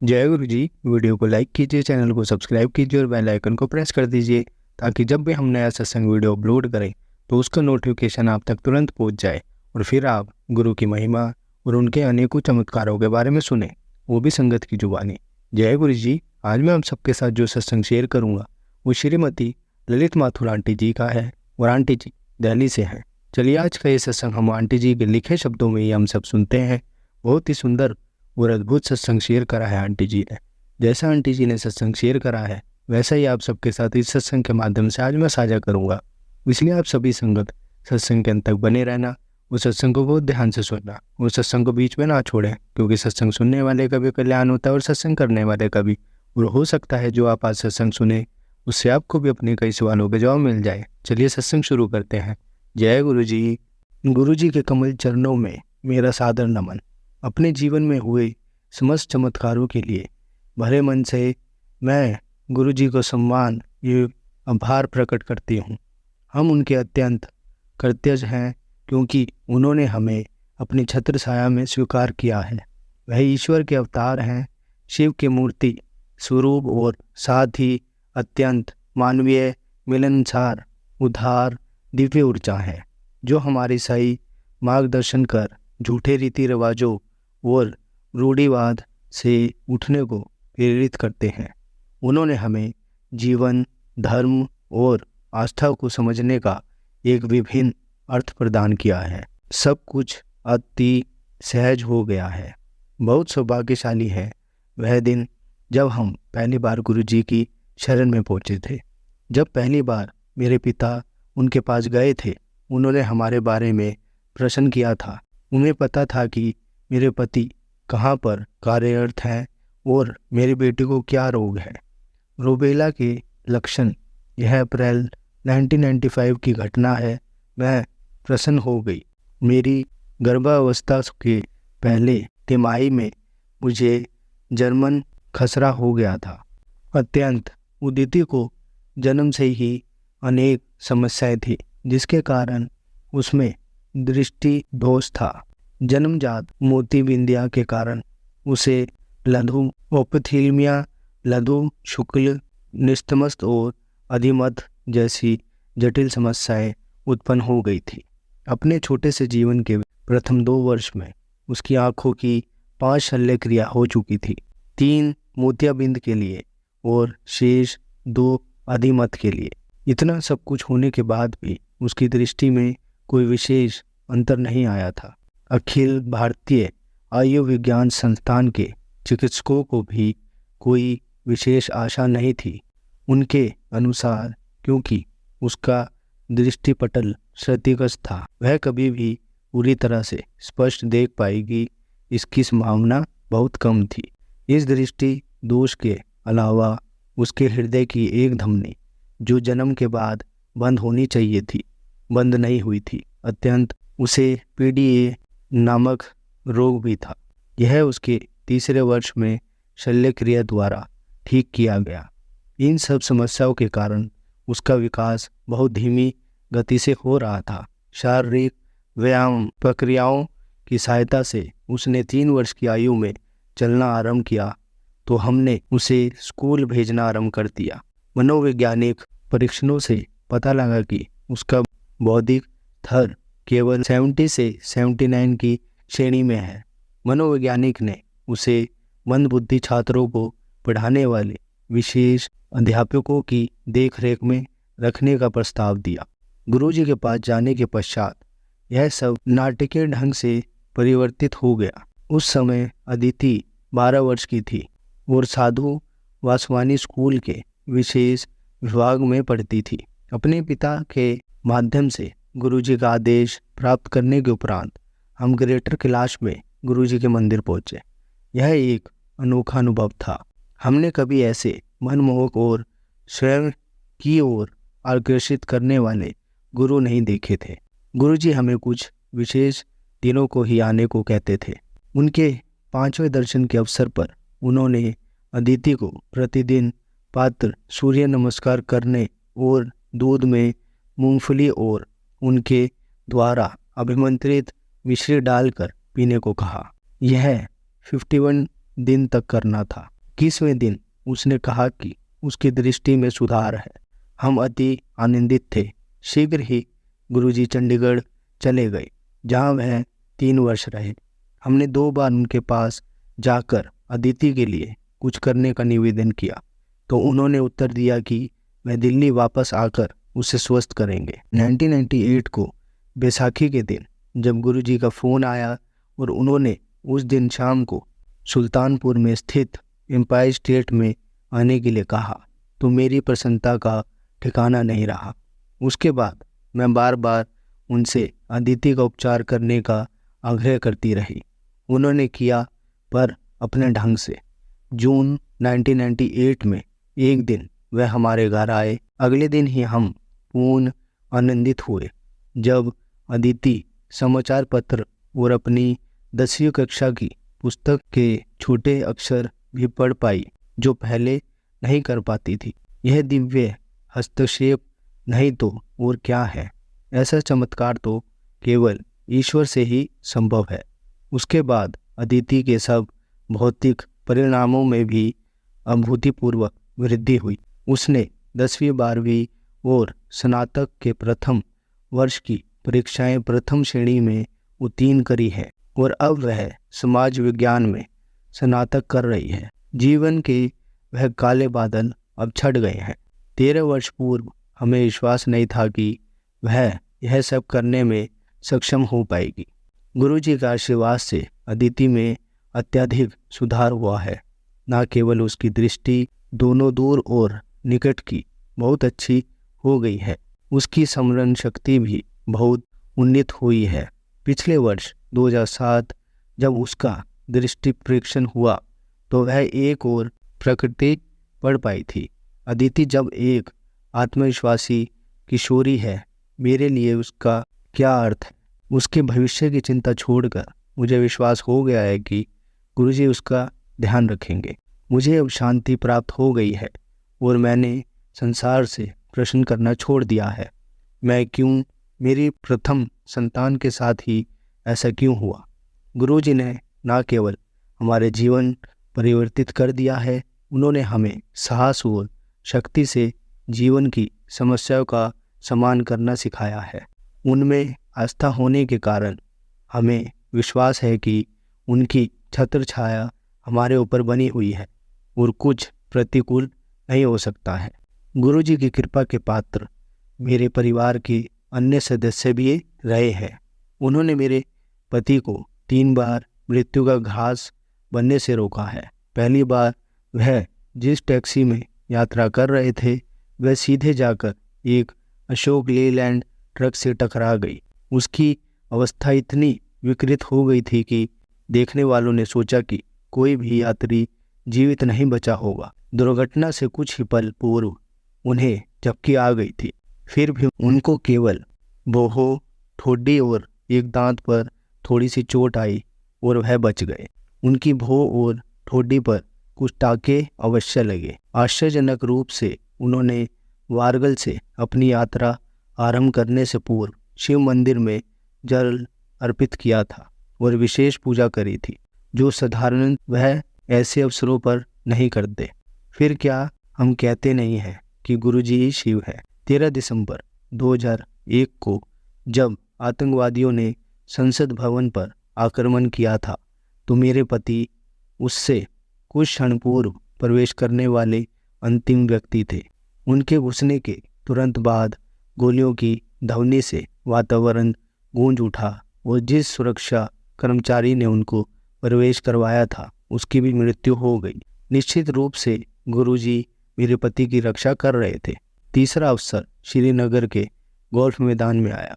जय गुरु जी। वीडियो को लाइक कीजिए, चैनल को सब्सक्राइब कीजिए और बेल आइकन को प्रेस कर दीजिए ताकि जब भी हम नया सत्संग वीडियो अपलोड करें तो उसका नोटिफिकेशन आप तक तुरंत पहुंच जाए और फिर आप गुरु की महिमा और उनके अनेकों चमत्कारों के बारे में सुने, वो भी संगत की जुबानी। जय गुरु जी। आज मैं आप सबके साथ जो सत्संग शेयर करूँगा वो श्रीमती ललित माथुर आंटी जी का है और आंटी जी दिल्ली से हैं। चलिए आज का ये सत्संग हम आंटी जी के लिखे शब्दों में ही हम सब सुनते हैं। बहुत ही सुंदर और अद्भुत सत्संग शेयर करा है आंटी जी ने। जैसा आंटी जी ने सत्संग शेयर करा है वैसा ही आप सबके साथ इस सत्संग के माध्यम से आज मैं साझा करूंगा। इसलिए आप सभी संगत सत्संग के अंत तक बने रहना, उस सत्संग को बहुत ध्यान से सुनना, उस सत्संग को बीच में ना छोड़ें, क्योंकि सत्संग सुनने वाले का भी कल्याण होता है और सत्संग करने वाले का भी। और हो सकता है जो आप आज सत्संग सुने उससे आपको भी अपने कई सवालों के जवाब मिल जाए। चलिए सत्संग शुरू करते हैं। जय गुरु जी। गुरु जी के कमल चरणों में मेरा सादर नमन। अपने जीवन में हुए समस्त चमत्कारों के लिए भरे मन से मैं गुरु जी को सम्मान ये आभार प्रकट करती हूँ। हम उनके अत्यंत कृतज्ञ हैं क्योंकि उन्होंने हमें अपनी छत्र छाया में स्वीकार किया है। वह ईश्वर के अवतार हैं, शिव की मूर्ति स्वरूप और साथ ही अत्यंत मानवीय, मिलनसार, उदार, दिव्य ऊर्जा है जो हमारी सही मार्गदर्शन कर झूठे रीति रिवाजों और रूढ़िवाद से उठने को प्रेरित करते हैं। उन्होंने हमें जीवन, धर्म और आस्था को समझने का एक विभिन्न अर्थ प्रदान किया है। सब कुछ अति सहज हो गया है। बहुत सौभाग्यशाली है वह दिन जब हम पहली बार गुरु जी की शरण में पहुंचे थे। जब पहली बार मेरे पिता उनके पास गए थे, उन्होंने हमारे बारे में प्रश्न किया था। उन्हें पता था कि मेरे पति कहाँ पर कार्यरत हैं और मेरी बेटी को क्या रोग है। रूबेला के लक्षण। यह अप्रैल 1995 की घटना है। मैं प्रसन्न हो गई। मेरी गर्भावस्था के पहले तिमाही में मुझे जर्मन खसरा हो गया था। अत्यंत उदिति को जन्म से ही अनेक समस्याएं थी जिसके कारण उसमें दृष्टि दोष था। जन्मजात मोतीबिंदिया के कारण उसे लघु ओपथेल्मिया, लघु शुक्ल निस्तमस्त और अधिमत जैसी जटिल समस्याएं उत्पन्न हो गई थी। अपने छोटे से जीवन के प्रथम 2 वर्ष में उसकी आंखों की 5 शल्य क्रिया हो चुकी थी, 3 मोतियाबिंद के लिए और शेष 2 अधिमत के लिए। इतना सब कुछ होने के बाद भी उसकी दृष्टि में कोई विशेष अंतर नहीं आया था। अखिल भारतीय आयुर्विज्ञान संस्थान के चिकित्सकों को भी कोई विशेष आशा नहीं थी। उनके अनुसार क्योंकि उसका दृष्टिपटल क्षतिग्रस्त था, वह कभी भी पूरी तरह से स्पष्ट देख पाएगी इसकी संभावना बहुत कम थी। इस दृष्टि दोष के अलावा उसके हृदय की एक धमनी जो जन्म के बाद बंद होनी चाहिए थी, बंद नहीं हुई थी। अत्यंत उसे PDA नामक रोग भी था। यह उसके 3रे वर्ष में शल्य क्रिया द्वारा ठीक किया गया। इन सब समस्याओं के कारण उसका विकास बहुत धीमी गति से हो रहा था। शारीरिक व्यायाम प्रक्रियाओं की सहायता से उसने 3 वर्ष की आयु में चलना आरंभ किया तो हमने उसे स्कूल भेजना आरंभ कर दिया। मनोवैज्ञानिक परीक्षणों से पता लगा कि उसका बौद्धिक स्तर केवल 70 से 79 की श्रेणी में है। मनोवैज्ञानिक ने उसे मंदबुद्धि छात्रों को पढ़ाने वाले विशेष अध्यापकों की देखरेख में रखने का प्रस्ताव दिया। गुरुजी के पास जाने के पश्चात यह सब नाटकीय ढंग से परिवर्तित हो गया। उस समय अदिति 12 वर्ष की थी और साधु वासवानी स्कूल के विशेष विभाग में पढ़ती थी। अपने पिता के माध्यम से गुरुजी का आदेश प्राप्त करने के उपरांत हम ग्रेटर कैलाश में गुरुजी के मंदिर पहुंचे। यह एक अनोखा अनुभव था। हमने कभी ऐसे मनमोहक और स्वयं की ओर आकर्षित करने वाले गुरु नहीं देखे थे। गुरुजी हमें कुछ विशेष दिनों को ही आने को कहते थे। उनके 5वें दर्शन के अवसर पर उन्होंने अदिति को प्रतिदिन पात्र सूर्य नमस्कार करने और दूध में मूंगफली और उनके द्वारा अभिमंत्रित मिश्री डालकर पीने को कहा। यह 51 दिन तक करना था। 21वें दिन उसने कहा कि उसकी दृष्टि में सुधार है। हम अति आनंदित थे। शीघ्र ही गुरुजी चंडीगढ़ चले गए, जहाँ वह 3 वर्ष रहे। हमने 2 बार उनके पास जाकर अदिति के लिए कुछ करने का निवेदन किया, तो उन्होंने उत्तर दिया कि वह दिल्ली वापस आकर उसे स्वस्थ करेंगे। 1998 को बैसाखी के दिन जब गुरुजी का फ़ोन आया और उन्होंने उस दिन शाम को सुल्तानपुर में स्थित एम्पायर स्टेट में आने के लिए कहा, तो मेरी प्रसन्नता का ठिकाना नहीं रहा। उसके बाद मैं बार बार उनसे अदिति का उपचार करने का आग्रह करती रही। उन्होंने किया, पर अपने ढंग से। जून 1998 में एक दिन वह हमारे घर आए। अगले दिन ही हम पूर्ण आनंदित हुए जब अदिति समाचार पत्र और अपनी 10वीं कक्षा की पुस्तक के छोटे अक्षर भी पढ़ पाई, जो पहले नहीं कर पाती थी। यह दिव्य हस्तक्षेप नहीं तो और क्या है। ऐसा चमत्कार तो केवल ईश्वर से ही संभव है। उसके बाद अदिति के सब भौतिक परिणामों में भी अभूतपूर्व वृद्धि हुई। उसने 10वीं 12वीं और स्नातक के प्रथम वर्ष की परीक्षाएं प्रथम श्रेणी में उत्तीर्ण करी है और अब वह समाज विज्ञान में स्नातक कर रही है। जीवन के वह काले बादल अब छट गए हैं। 13 वर्ष पूर्व हमें विश्वास नहीं था कि वह यह सब करने में सक्षम हो पाएगी। गुरुजी का आशीर्वाद से अदिति में अत्यधिक सुधार हुआ है। न केवल उसकी दृष्टि दोनों दूर और निकट की बहुत अच्छी हो गई है, उसकी स्मरण शक्ति भी बहुत उन्नत हुई है। पिछले वर्ष 2007 जब उसका दृष्टि परीक्षण हुआ तो वह एक और प्रकृति पढ़ पाई थी। अदिति जब एक आत्मविश्वासी किशोरी है, मेरे लिए उसका क्या अर्थ है। उसके भविष्य की चिंता छोड़कर मुझे विश्वास हो गया है कि गुरुजी उसका ध्यान रखेंगे। मुझे अब शांति प्राप्त हो गई है और मैंने संसार से प्रश्न करना छोड़ दिया है। मैं क्यों, मेरी प्रथम संतान के साथ ही ऐसा क्यों हुआ। गुरुजी ने न केवल हमारे जीवन परिवर्तित कर दिया है, उन्होंने हमें साहस और शक्ति से जीवन की समस्याओं का समाधान करना सिखाया है। उनमें आस्था होने के कारण हमें विश्वास है कि उनकी छत्र छाया हमारे ऊपर बनी हुई है और कुछ प्रतिकूल नहीं हो सकता है। गुरुजी की कृपा के पात्र मेरे परिवार के अन्य सदस्य भी रहे हैं। उन्होंने मेरे पति को 3 बार मृत्यु का घास बनने से रोका है। पहली बार वह जिस टैक्सी में यात्रा कर रहे थे वह सीधे जाकर एक अशोक लेलैंड ट्रक से टकरा गई। उसकी अवस्था इतनी विकृत हो गई थी कि देखने वालों ने सोचा कि कोई भी यात्री जीवित नहीं बचा होगा। दुर्घटना से कुछ ही पल पूर्व उन्हें झपकी आ गई थी, फिर भी उनको केवल बोहो, ठोडी और एक दांत पर थोड़ी सी चोट आई और वह बच गए। उनकी भौं और ठोडी पर कुछ टाके अवश्य लगे। आश्चर्यजनक रूप से उन्होंने वारगल से अपनी यात्रा आरंभ करने से पूर्व शिव मंदिर में जल अर्पित किया था और विशेष पूजा करी थी, जो साधारण वह ऐसे अवसरों पर नहीं करते। फिर क्या हम कहते नहीं हैं कि गुरुजी ही शिव है। 13 दिसंबर 2001 को जब आतंकवादियों ने संसद भवन पर आक्रमण किया था तो मेरे पति उससे कुछ क्षण पूर्व प्रवेश करने वाले अंतिम व्यक्ति थे। उनके घुसने के तुरंत बाद गोलियों की ध्वनि से वातावरण गूंज उठा और जिस सुरक्षा कर्मचारी ने उनको प्रवेश करवाया था उसकी भी मृत्यु हो गई। निश्चित रूप से गुरुजी मेरे पति की रक्षा कर रहे थे। तीसरा अवसर श्रीनगर के गोल्फ मैदान में आया।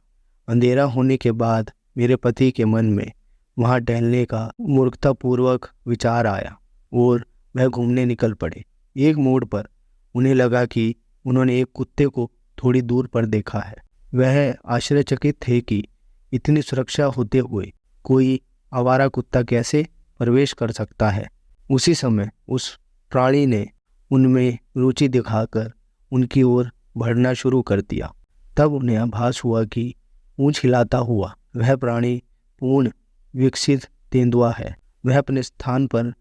अंधेरा होने के बाद मेरे पति के मन में वहां टहलने का मूर्खतापूर्वक विचार आया और वह घूमने निकल पड़े। एक मोड़ पर उन्हें लगा कि उन्होंने एक कुत्ते को थोड़ी दूर पर देखा है। वह आश्चर्यचकित थे कि इतनी सुरक्षा होते हुए कोई आवारा कुत्ता कैसे प्रवेश कर सकता है। उसी समय उस प्राणी ने उनमें रुचि दिखाकर उनकी ओर बढ़ना शुरू कर दिया। तब उन्हें आभास हुआ कि पूंछ हिलाता हुआ वह प्राणी पूर्ण विकसित तेंदुआ है। वह अपने स्थान पर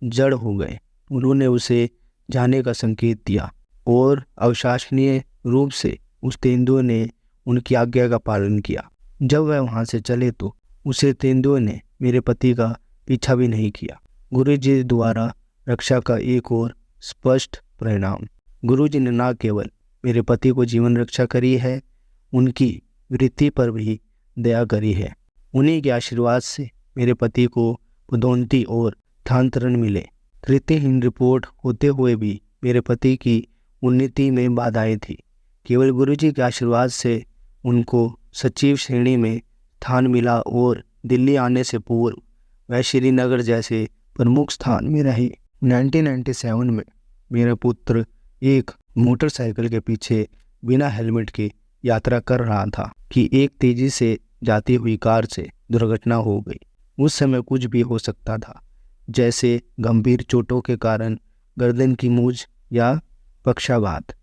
जड़ हो गए। उन्होंने उसे जाने का संकेत दिया और अविश्वसनीय रूप से उस तेंदुए ने उनकी आज्ञा का पालन किया। जब वह वहां से चले तो उसे तेंदुए ने मेरे पति का पीछा भी नहीं किया। गुरुजी द्वारा रक्षा का एक और स्पष्ट परिणाम। गुरुजी ने न केवल मेरे पति को जीवन रक्षा करी है, उनकी वृत्ति पर भी दया करी है। उन्हीं के आशीर्वाद से मेरे पति को पदोन्नति और स्थानांतरण मिले। तृतीयहीन रिपोर्ट होते हुए भी मेरे पति की उन्नति में बाधाएं थी। केवल गुरुजी के आशीर्वाद से उनको सचिव श्रेणी में स्थान मिला और दिल्ली आने से पूर्व वह श्रीनगर जैसे प्रमुख स्थान में रहे। 1997 में मेरा पुत्र एक मोटरसाइकिल के पीछे बिना हेलमेट के यात्रा कर रहा था कि एक तेजी से जाती हुई कार से दुर्घटना हो गई। उस समय कुछ भी हो सकता था, जैसे गंभीर चोटों के कारण गर्दन की मूंछ या पक्षाघात।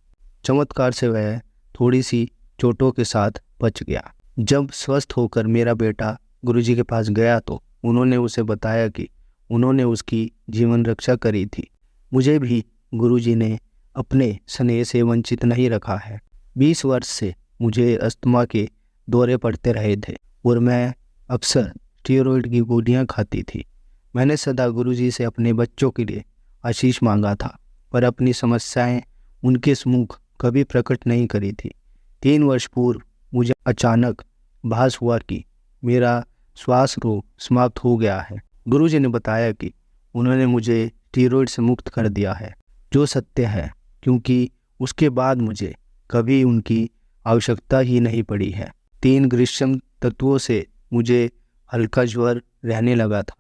चमत्कार से वह थोड़ी सी चोटों के साथ बच गया। जब स्वस्थ होकर मेरा बेटा गुरुजी के पास गया तो उन्होंने उसे बताया कि उन्होंने उसकी जीवन रक्षा करी थी। मुझे भी गुरुजी ने अपने स्नेह से वंचित नहीं रखा है। 20 वर्ष से मुझे अस्थमा के दौरे पड़ते रहे थे और मैं अक्सर स्टेरॉइड की गोलियां खाती थी। मैंने सदा गुरुजी से अपने बच्चों के लिए आशीष मांगा था, पर अपनी समस्याएं उनके सम्मुख कभी प्रकट नहीं करी थी। 3 वर्ष पूर्व मुझे अचानक भास हुआ कि मेरा श्वास रोग समाप्त हो गया है। गुरुजी ने बताया कि उन्होंने मुझे स्टेरॉइड से मुक्त कर दिया है, जो सत्य है, क्योंकि उसके बाद मुझे कभी उनकी आवश्यकता ही नहीं पड़ी है। 3 ग्रीष्म तत्वों से मुझे हल्का ज्वर रहने लगा था,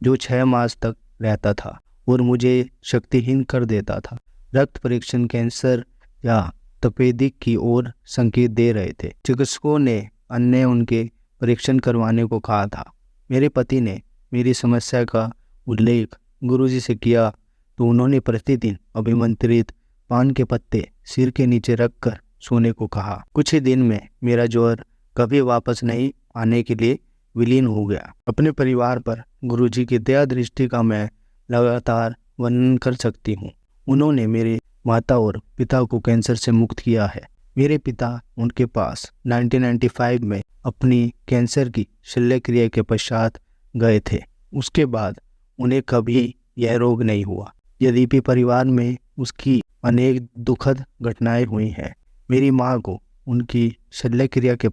जो 6 मास तक रहता था और मुझे शक्तिहीन कर देता था। रक्त परीक्षण कैंसर या तपेदिक की ओर संकेत दे रहे थे। चिकित्सकों ने अन्य उनके परीक्षण करवाने को कहा था। मेरे पति ने मेरी समस्या का उल्लेख गुरुजी से किया तो उन्होंने प्रतिदिन अभिमंत्रित पान के पत्ते सिर के नीचे रखकर सोने को कहा। कुछ ही दिन में मेरा ज्वर कभी वापस नहीं आने के लिए विलीन हो गया। अपने परिवार पर गुरुजी की दया दृष्टि का मैं लगातार वर्णन कर सकती हूँ। उन्होंने मेरे माता और पिता को कैंसर से मुक्त किया है। मेरे पिता उनके पास 1995 में अपनी कैंसर की शल्य क्रिया के पश्चात गए थे। उसके बाद उन्हें कभी यह रोग नहीं हुआ। यद्यपि परिवार में उसकी अनेक दुखद घटनाएं हुई हैं। मेरी माँ को उनकी शल्य क्रिया के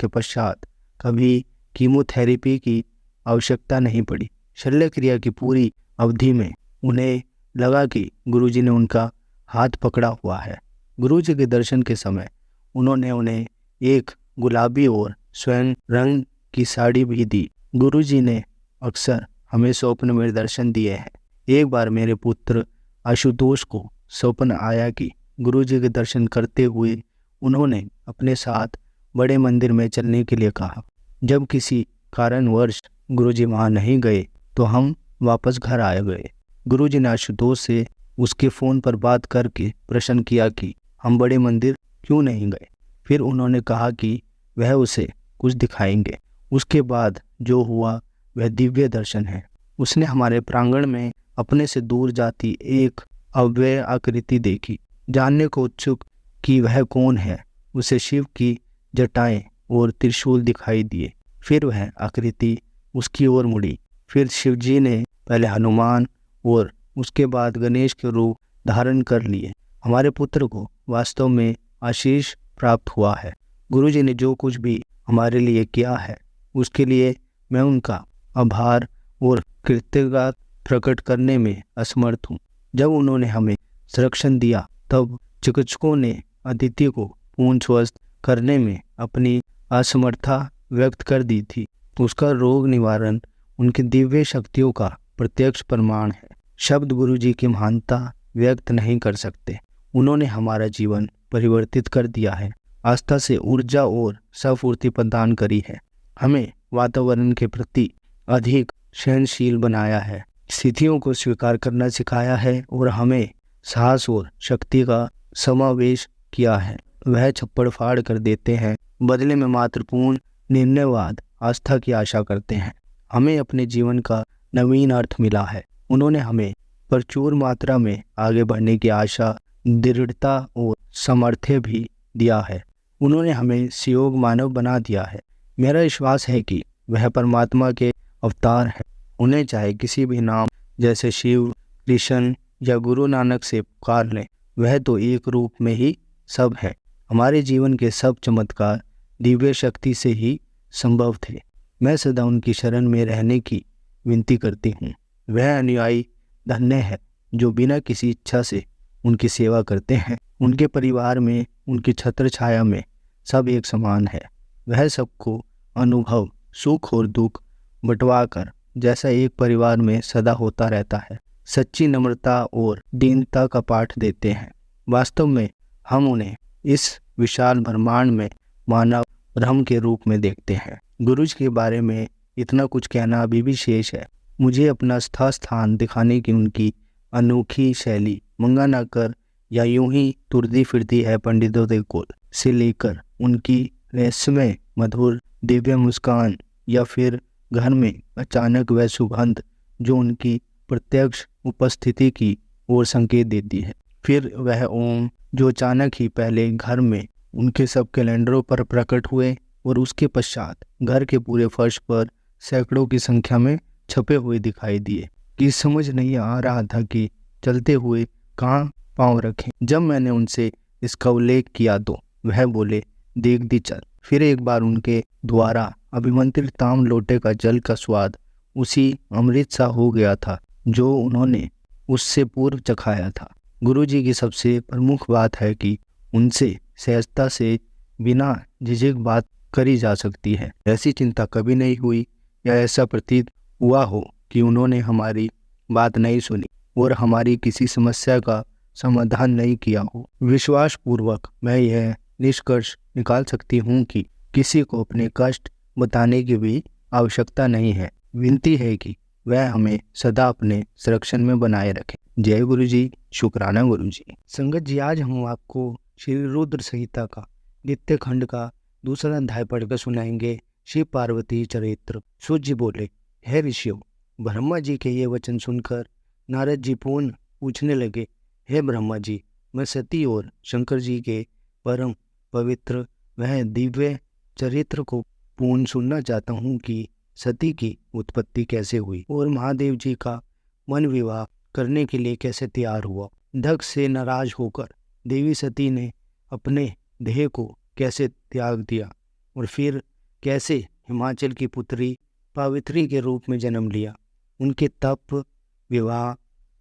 पश्चात कभी कीमोथेरेपी की आवश्यकता नहीं पड़ी। शल्य क्रिया की पूरी अवधि में उन्हें लगा कि गुरुजी ने उनका हाथ पकड़ा हुआ है। गुरुजी के दर्शन के समय उन्होंने उन्हें एक गुलाबी और स्वर्ण रंग की साड़ी भी दी। गुरुजी ने अक्सर हमें स्वप्न में दर्शन दिए हैं। एक बार मेरे पुत्र आशुतोष को स्वप्न आया कि गुरुजी के दर्शन करते हुए उन्होंने अपने साथ बड़े मंदिर में चलने के लिए कहा। जब किसी कारणवश गुरुजी वहां नहीं गए तो हम वापस घर आ गए। गुरुजी ने आशुतोष से उसके फ़ोन पर बात करके प्रश्न किया कि हम बड़े मंदिर क्यों नहीं गए। फिर उन्होंने कहा कि वह उसे कुछ दिखाएंगे। उसके बाद जो हुआ वह दिव्य दर्शन है। उसने हमारे प्रांगण में अपने से दूर जाती एक अव्यय आकृति देखी। जानने को उत्सुक कि वह कौन है, उसे शिव की जटाएं और त्रिशूल दिखाई दिए। फिर वह आकृति उसकी ओर मुड़ी। फिर शिवजी ने पहले हनुमान और उसके बाद गणेश के रूप धारण कर लिए। हमारे पुत्र को वास्तव में आशीष प्राप्त हुआ है। गुरुजी ने जो कुछ भी हमारे लिए किया है उसके लिए मैं उनका आभार और कृतज्ञता प्रकट करने में असमर्थ हूँ। जब उन्होंने हमें संरक्षण दिया तब चिकित्सकों ने अदिति को पूर्ण स्वस्थ करने में अपनी असमर्थता व्यक्त कर दी थी। उसका रोग निवारण उनकी दिव्य शक्तियों का प्रत्यक्ष प्रमाण है। शब्द गुरुजी की महानता व्यक्त नहीं कर सकते। उन्होंने हमारा जीवन परिवर्तित कर दिया है, आस्था से ऊर्जा और स्फूर्ति प्रदान करी है, हमें वातावरण के प्रति अधिक सहनशील बनाया है, स्थितियों को स्वीकार करना सिखाया है और हमें साहस और शक्ति का समावेश किया है। वह छप्पड़ फाड़ कर देते हैं, बदले में मात्र पूर्ण निर्णयवाद आस्था की आशा करते हैं। हमें अपने जीवन का नवीन अर्थ मिला है। उन्होंने हमें प्रचुर मात्रा में आगे बढ़ने की आशा, दृढ़ता और सामर्थ्य भी दिया है। उन्होंने हमें सहयोग मानव बना दिया है। मेरा विश्वास है कि वह परमात्मा के अवतार हैं। उन्हें चाहे किसी भी नाम जैसे शिव, कृष्ण या गुरु नानक से पुकार लें, वह तो एक रूप में ही सब है। हमारे जीवन के सब चमत्कार दिव्य शक्ति से ही संभव थे। मैं सदा उनकी शरण में रहने की विनती करती हूँ। वह अनुयायी धन्य है जो बिना किसी इच्छा से उनकी सेवा करते हैं। उनके परिवार में, उनकी छत्र छाया में सब एक समान है। वह सबको अनुभव, सुख और दुख बंटवाकर जैसा एक परिवार में सदा होता रहता है, सच्ची नम्रता और दीनता का पाठ देते हैं। वास्तव में हम उन्हें इस विशाल ब्रह्मांड में मानव ब्रह्म के रूप में देखते हैं। गुरुजी के बारे में इतना कुछ कहना अभी भी शेष है। मुझे अपना स्थान दिखाने की उनकी अनोखी शैली, मंगा ना कर या यूं ही तुरती फिरती है पंडितों के कोल से लेकर उनकी रहस्यमय मधुर दिव्य मुस्कान, या फिर घर में अचानक वह सुगंध जो उनकी प्रत्यक्ष उपस्थिति की ओर संकेत देती है। फिर वह ओम जो अचानक ही पहले घर में उनके सब कैलेंडरों पर प्रकट हुए और उसके पश्चात घर के पूरे फर्श पर सैकड़ों की संख्या में छपे हुए दिखाई दिए कि समझ नहीं आ रहा था कि चलते हुए कहाँ पांव रखें। जब मैंने उनसे इसका उल्लेख किया तो वह बोले, देख दी चल। फिर एक बार उनके द्वारा अभिमंत्रित ताम लोटे का जल का स्वाद उसी अमृत सा हो गया था जो उन्होंने उससे पूर्व चखाया था। गुरुजी की सबसे प्रमुख बात है कि उनसे सहजता से बिना झिझक बात करी जा सकती है। ऐसी चिंता कभी नहीं हुई या ऐसा प्रतीत हुआ हो कि उन्होंने हमारी बात नहीं सुनी और हमारी किसी समस्या का समाधान नहीं किया हो। विश्वास पूर्वक मैं यह निष्कर्ष निकाल सकती हूँ कि किसी को अपने कष्ट बताने की भी आवश्यकता नहीं है। विनती है कि वह हमें सदा अपने संरक्षण में बनाए रखें। जय गुरु जी, शुक्राना गुरु जी। संगत जी, आज हम आपको श्री रुद्र संहिता का द्वितीय खंड का दूसरा अध्याय पढ़कर सुनाएंगे, शिव पार्वती चरित्र। सूत जी बोले, हे ऋषियों, ब्रह्मा जी के ये वचन सुनकर नारद जी पुनः पूछने लगे, हे ब्रह्मा जी, मैं सती और शंकर जी के परम पवित्र वह दिव्य चरित्र को पूर्ण सुनना चाहता हूँ कि सती की उत्पत्ति कैसे हुई और महादेव जी का मन विवाह करने के लिए कैसे तैयार हुआ। दक्ष से नाराज होकर देवी सती ने अपने देह को कैसे त्याग दिया और फिर कैसे हिमाचल की पुत्री पावित्री के रूप में जन्म लिया। उनके तप, विवाह,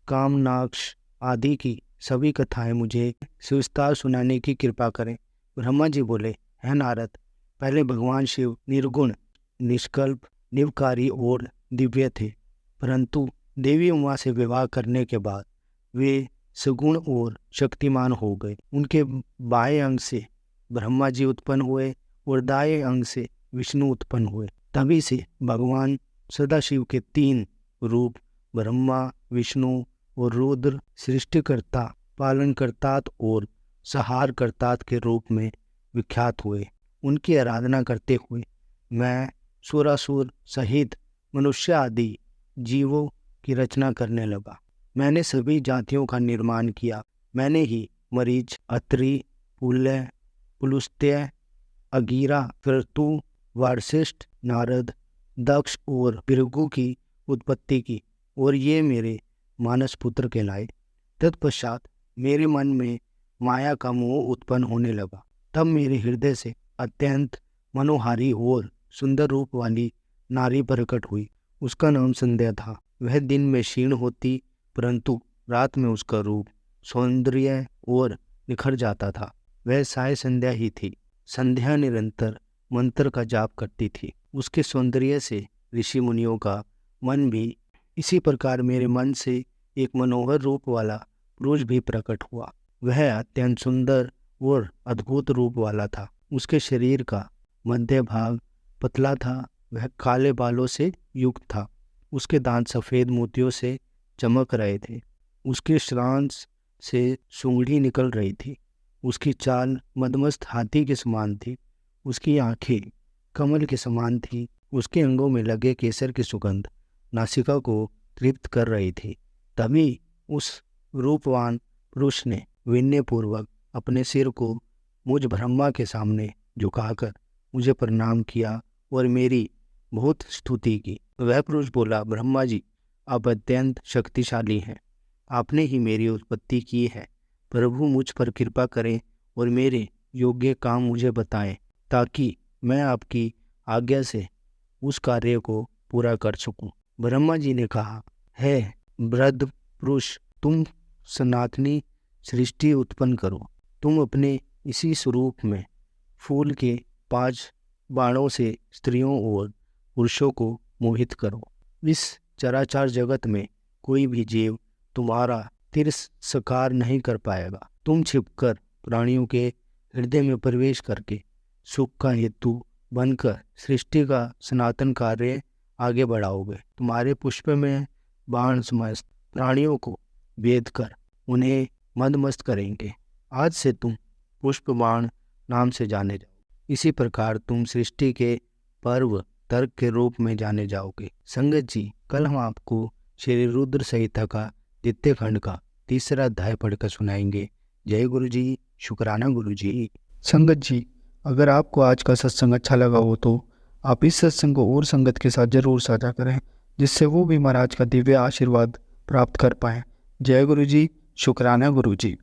कामनाक्ष आदि की सभी कथाएं मुझे सुविस्तार सुनाने की कृपा करें। ब्रह्मा जी बोले, है नारद, पहले भगवान शिव निर्गुण, निष्कल्प, निवकारी और दिव्य थे, परंतु देवी उमा से विवाह करने के बाद वे सगुण और शक्तिमान हो गए। उनके बाएं अंग से ब्रह्मा जी उत्पन्न हुए और दाएं अंग से विष्णु उत्पन्न हुए। तभी से भगवान सदाशिव के 3 रूप ब्रह्मा, विष्णु और रुद्र सृष्टिकर्ता, पालनकर्ता और संहारकर्ता के रूप में विख्यात हुए। उनकी आराधना करते हुए मैं सुरासुर सहित मनुष्य आदि जीवों की रचना करने लगा। मैंने सभी जातियों का निर्माण किया। मैंने ही मरीच, अत्रि, पुल्य, पुलुस्त्य, अगीरा, क्रतु, वार्शिष्ठ, नारद, दक्ष और भृगु की उत्पत्ति की और ये मेरे मानस पुत्र कहलाए। तत्पश्चात मेरे मन में माया का मोह उत्पन्न होने लगा। तब मेरे हृदय से अत्यंत मनोहारी और सुंदर रूप वाली नारी प्रकट हुई। उसका नाम संध्या था। वह दिन में क्षीण होती, परंतु रात में उसका रूप सौंदर्य और निखर जाता था। वह साय संध्या ही थी। संध्या निरंतर मंत्र का जाप करती थी। उसके सौंदर्य से ऋषि मुनियों का मन भी इसी प्रकार मेरे मन से एक मनोहर रूप वाला पुरुष भी प्रकट हुआ। वह अत्यंत सुंदर और अद्भुत रूप वाला था। उसके शरीर का मध्य भाग पतला था। वह काले बालों से युक्त था। उसके दांत सफ़ेद मोतियों से चमक रहे थे। उसके श्रांस से सूंडी निकल रही थी। उसकी चाल मदमस्त हाथी के समान थी। उसकी आंखें कमल के समान थी। उसके अंगों में लगे केसर की सुगंध नासिका को तृप्त कर रही थी। तभी उस रूपवान पुरुष ने विनयपूर्वक अपने सिर को मुझ ब्रह्मा के सामने झुकाकर मुझे प्रणाम किया और मेरी बहुत स्तुति की। वह पुरुष बोला, ब्रह्मा जी, आप अत्यंत शक्तिशाली हैं। आपने ही मेरी उत्पत्ति की है। प्रभु मुझ पर कृपा करें और मेरे योग्य काम मुझे बताएं, ताकि मैं आपकी आज्ञा से उस कार्य को पूरा कर सकूं। ब्रह्मा जी ने कहा, है वृद्ध पुरुष, तुम सनातनी सृष्टि उत्पन्न करो। तुम अपने इसी स्वरूप में फूल के 5 बाणों से स्त्रियों और पुरुषों को मोहित करो। इस चराचर जगत में कोई भी जीव तुम्हारा तिरस्कार नहीं कर पाएगा। तुम छिपकर प्राणियों के हृदय में प्रवेश करके सुख का हेतु बनकर सृष्टि का सनातन कार्य आगे बढ़ाओगे। तुम्हारे पुष्प में बाण समस्त प्राणियों को भेद कर उन्हें मदमस्त करेंगे। आज से तुम पुष्प बाण नाम से जाने जाओ। इसी प्रकार तुम सृष्टि के पर्व तर्क के रूप में जाने जाओगे। संगत जी, कल हम आपको श्री रुद्र संहिता का द्वितीय खंड का 3रा अध्याय पढ़कर सुनाएंगे। जय गुरु जी, शुक्राना गुरु जी। संगत जी, अगर आपको आज का सत्संग अच्छा लगा हो तो आप इस सत्संग को और संगत के साथ जरूर साझा करें, जिससे वो भी महाराज का दिव्य आशीर्वाद प्राप्त कर पाएं। जय गुरु जी, शुक्राना गुरु जी।